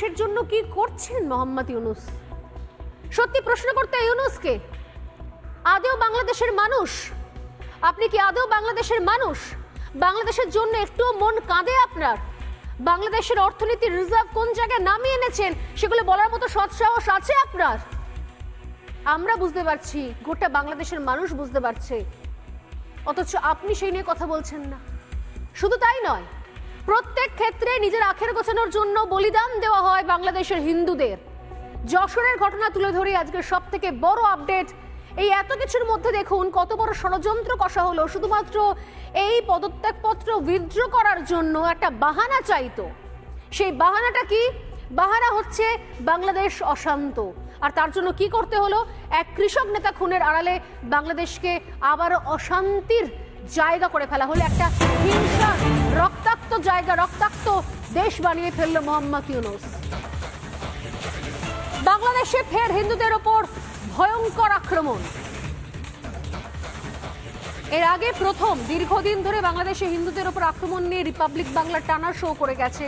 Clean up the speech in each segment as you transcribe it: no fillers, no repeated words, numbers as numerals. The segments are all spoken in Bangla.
মানুষের জন্য কি করছেন মোহাম্মদ ইউনূস? সত্যি প্রশ্ন করতে ইউনূসকে, আদৌ বাংলাদেশের মানুষ? আপনি কি আদৌ বাংলাদেশের মানুষ? বাংলাদেশের জন্য একটু মন কাঁদে আপনার? বাংলাদেশের অর্থনীতির রিজার্ভ কোন জায়গায় নামিয়ে এনেছেন সেগুলো বলার মতো সৎ সাহস আছে আপনার? আমরা বুঝতে পারছি, গোটা বাংলাদেশের মানুষ বুঝতে পারছে, অথচ আপনি সেই নিয়ে কথা বলছেন না। শুধু তাই নয়, প্রত্যেক ক্ষেত্রে নিজের আখের গোছানোর জন্য বলিদান দেওয়া হয় বাংলাদেশের হিন্দুদের। যশোরের ঘটনা তুলে ধরে আজকের সব থেকে বড় আপডেট। এই এত কিছুর মধ্যে দেখুন কত বড় ষড়যন্ত্র কষা হলো শুধুমাত্র এই পদত্যাগপত্র উইথড্র করার জন্য একটা বাহানা চাইতো। সেই বাহানাটা কি? বাহানা হচ্ছে বাংলাদেশ অশান্ত, আর তার জন্য কি করতে হলো? এক কৃষক নেতা খুনের আড়ালে বাংলাদেশকে আবার অশান্তির জায়গা করে ফেলা হলো, একটা হিংসার রক্তাক্ত জায়গা, রক্তাক্ত দেশ বানিয়ে ফেললো মোহাম্মদ ইউনূস। বাংলাদেশে ফের হিন্দুদের ওপর ভয়ঙ্কর আক্রমণ। এর আগে প্রথম দীর্ঘদিন ধরে বাংলাদেশে হিন্দুদের ওপর আক্রমণ নিয়ে রিপাবলিক বাংলা টানা শো করে গেছে।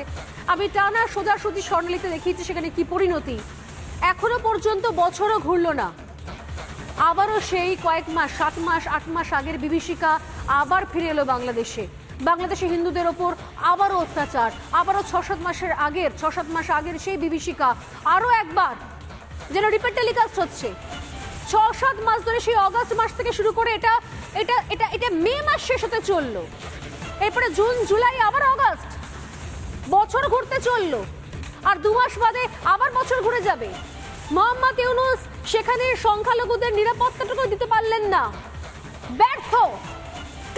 আমি টানা সোজাসুজি স্বর্ণালীতে দেখিয়েছি সেখানে কি পরিণতি। এখনো পর্যন্ত বছরও ঘুরল না, আবারও সেই কয়েক মাস, 7 মাস 8 মাস আগের বিভীষিকা আবার ফিরে এলো বাংলাদেশে। বাংলাদেশে হিন্দুদের ওপর আবারও অত্যাচার, আবারও 6-7 মাস আগের সেই বিভীষিকা আরও একবার যেন রিপিট টেলিকাস্ট হচ্ছে। 6-7 মাস ধরে, সেই অগাস্ট মাস থেকে শুরু করে এটা এটা এটা এটা মে মাস শেষ হতে চললো, এরপরে জুন, জুলাই, আবার অগাস্ট, বছর ঘুরতে চললো, আর 2 মাস বাদে আবার বছর ঘুরে যাবে। মোহাম্মদ ইউনূস সেখানে সংখ্যালঘুদের নিরাপত্তাটুকু দিতে পারলেন না, ব্যর্থ,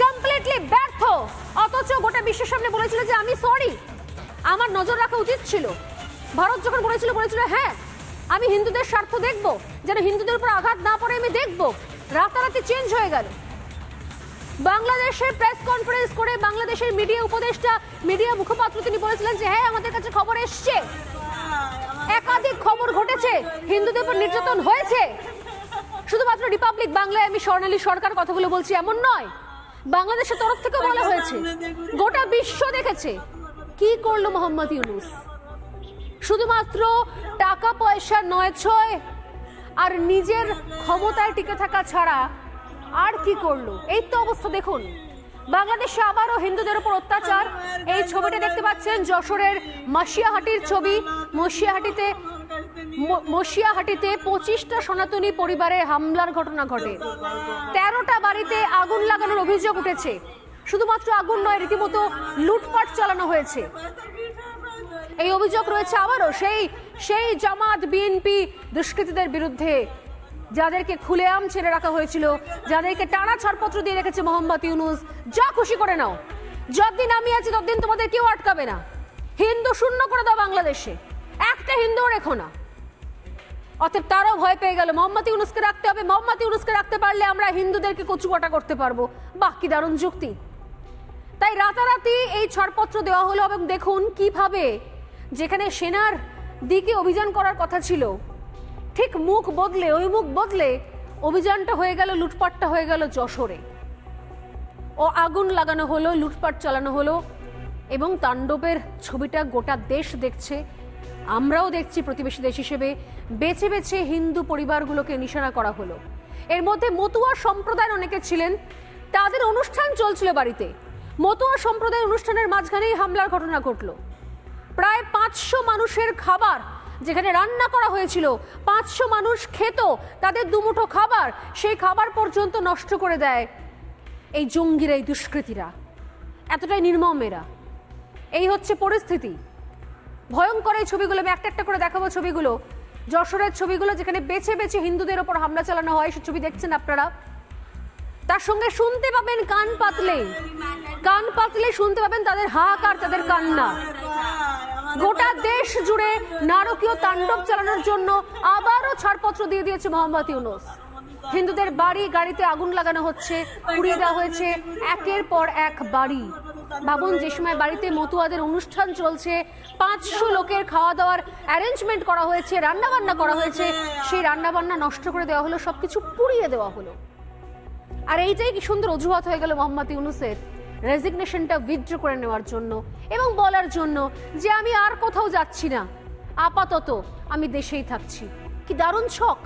কমপ্লিটলি ব্যর্থ। অথচ গোটা বিশ্বের সামনে বলেছিল যে আমি সরি, আমার নজর রাখা উচিত ছিল। ভারত যখন বলেছিল হ্যাঁ আমি হিন্দুদের স্বার্থ দেখবো, যেন হিন্দুদের উপর আঘাত না পড়ে আমি দেখবো, রাতারাতি চেঞ্জ হয়ে গেল। বাংলাদেশের প্রেস কনফারেন্স করে বাংলাদেশের মিডিয়া উপদেষ্টা, মিডিয়া মুখপাত্র তিনি বলেছিলেন যে হ্যাঁ আমাদের কাছে খবর এসছে, একাধিক খবর ঘটেছে, হিন্দুদের উপর নির্যাতন হয়েছে। শুধুমাত্র রিপাবলিক বাংলায় আমি স্বর্ণালী সরকার কথাগুলো বলছি এমন নয়, বাংলাদেশের তরফ থেকে বলা হয়েছে, গোটা বিশ্ব দেখেছে। কি করলো মোহাম্মদ ইউনূস? শুধুমাত্র টাকা পয়সা নয় ছয় আর নিজের ক্ষমতায় টিকে থাকা ছাড়া আর কি করলো? এই তো অবস্থা দেখুন, বাংলাদেশে আবারও হিন্দুদের উপর অত্যাচার। এই ছবিটা দেখতে পাচ্ছেন যশোরের মসিয়াহাটির ছবি। মসিয়াহাটিতে 25টা সনাতনী পরিবারে হামলার ঘটনা ঘটে। 13টা বাড়িতে আগুন লাগানোর অভিযোগ উঠেছে। শুধুমাত্র আগুন নয়, রীতিমতো লুটপাট চালানো হয়েছে। এই অভিযোগ রয়েছে আবারও সেই জামাত বিএনপি দুষ্কৃতীদের বিরুদ্ধে, যাদেরকে খুলেআম ছেড়ে রাখা হয়েছিল, যাদেরকে টানা ছাড়পত্র দিয়ে রেখেছে মোহাম্মদ ইউনূস। যা খুশি করে নাও, যতদিন আমি আছি ততদিন তোমাদের কেউ আটকাবে না। হিন্দু শূন্য করে দাও বাংলাদেশে, একটা হিন্দুও রেখো না। অতএব তারাও ভয় পেয়ে গেল, মোহাম্মদ ইউনূসকে রাখতে হবে, মোহাম্মদ ইউনূসকে রাখতে পারলে আমরা হিন্দুদেরকে কচুকাটা করতে পারবো। বাহ, কি দারুণ যুক্তি। তাই রাতারাতি এই ছাড়পত্র দেওয়া হলো। এবং দেখুন কিভাবে, যেখানে সেনার দিকে অভিযান করার কথা ছিল, ঠিক মুখ বদলে অভিযানটা হয়ে গেল, লুটপাটটা হয়ে গেল যশোরে। ও আগুন লাগানো হলো, লুটপাট চালানো হলো, এবং তাণ্ডবের ছবিটা গোটা দেশ দেখছে, আমরাও দেখছি প্রতিবেশী দেশ হিসেবে। বেছে বেছে হিন্দু পরিবারগুলোকে নিশানা করা হলো। এর মধ্যে মতুয়া সম্প্রদায়ের অনেকে ছিলেন, তাদের অনুষ্ঠান চলছিল বাড়িতে। মতুয়া সম্প্রদায়ের অনুষ্ঠানের মাঝখানেই হামলার ঘটনা ঘটল। প্রায় 500 মানুষের খাবার যেখানে রান্না করা হয়েছিল, 500 মানুষ খেত, তাদের দুমুঠো খাবার, সেই খাবার পর্যন্ত নষ্ট করে দেয় এই জঙ্গিরা, এই দুষ্কৃতীরা। এতটাই নির্মম এরা। এই হচ্ছে পরিস্থিতি। ভয়ঙ্কর এই ছবিগুলো আমি একটা একটা করে দেখাবো। ছবিগুলো যশোরের ছবিগুলো, যেখানে বেছে বেছে হিন্দুদের ওপর হামলা চালানো হয়, সে ছবি দেখছেন আপনারা। তার সঙ্গে শুনতে পাবেন কান পাতলে শুনতে পাবেন তাদের হাহাকার, তাদের কান্না। গোটা দেশ জুড়ে নারকীয় তাণ্ডব চালানোর জন্য আবারও ছাড়পত্র দিয়ে দিয়েছে মোহাম্মদ ইউনূস। হিন্দুদের বাড়ি গাড়িতে আগুন লাগানো হচ্ছে, পুড়িয়ে দেওয়া হয়েছে একের পর এক বাড়ি। ভাবুন, যে সময় বাড়িতে মতুয়াদের অনুষ্ঠান চলছে, 500 লোকের খাওয়া দাওয়ার অ্যারেঞ্জমেন্ট করা হয়েছে, রান্নাবান্না করা হয়েছে, সেই রান্নাবান্না নষ্ট করে দেওয়া হলো, সবকিছু পুড়িয়ে দেওয়া হলো। আর এইটাই কি সুন্দর অজুহাত হয়ে গেল মোহাম্মদ ইউনূসের রেজিগনেশনটা উইথড্র করে নেওয়ার জন্য এবং বলার জন্য যে আমি আর কোথাও যাচ্ছি না, আপাতত আমি দেশেই থাকছি। কি দারুণ ছক,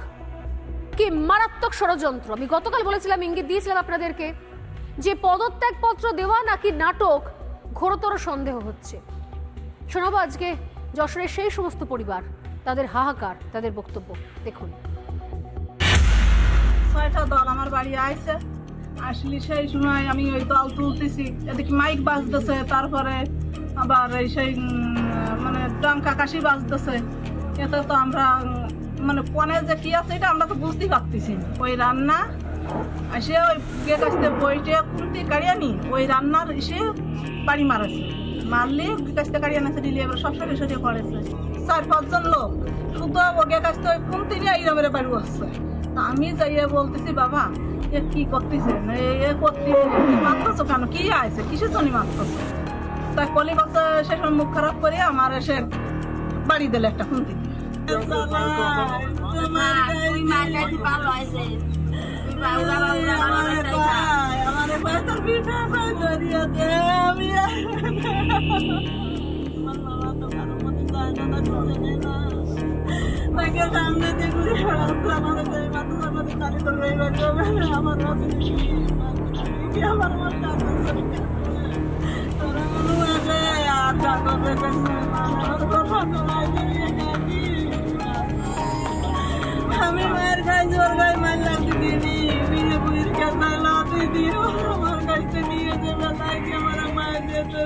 কি মারাত্মক ষড়যন্ত্র। আমি গতকাল বলেছিলাম, ইঙ্গিত দিয়েছিলাম আপনাদেরকে, যে পদত্যাগপত্র দেওয়া নাকি নাটক, ঘোরতর সন্দেহ হচ্ছে। শোনাবো আজকে যশোরের সেই সমস্ত পরিবার, তাদের হাহাকার, তাদের বক্তব্য। দেখুন। 6টা দল আমার বাড়ি আইছে, আসলে সেই সময় আমি ওই দল তুলতেছি, এদিকে মাইক বাজতেছে, তারপরে আবার এই সেই মানে ডাঙ্কা কাশি বাজতেছে। এতে তো আমরা মানে ফোনে যে কি আছে এটা আমরা তো বুঝতেই পারতেছি। ওই রান্না এসে ওই গেট আসতে বইটে কুন্তি কাড়িয়ে নি, ওই রান্নার এসে বাড়ি মারেছে, মারলে কাছতে কাড়িয়ে আনেছে, দিলে এবার সব সরিয়ে সরিয়ে করেছে। 4-5 জন লোক শুধু ওকে কাছতে ওই কুন্তি নিয়ে এইরমের বাড়ি আসছে। তা আমি যাইয়ে বলতেছি, বাবা এ কি করতেছেন, এ করতে মারতেছো কেন, কি আছে, কিসের জন্য মারতেছো? তাই কলি বাচ্চা শেষ মুখ খারাপ করে আমার এসে বাড়ি দিলে একটা খুন্তি। তাকে সামনে দিয়ে ঘুরে বেড়াচ্ছে, আমাদের আমি মায়ের খাই, জোর গাই মার লাগতে দিবি, বিয়ে বুড়ির কাছে লাতে দিও, আমার কাছে নিয়ে যাবে, তাই আমার মায়ের যেতে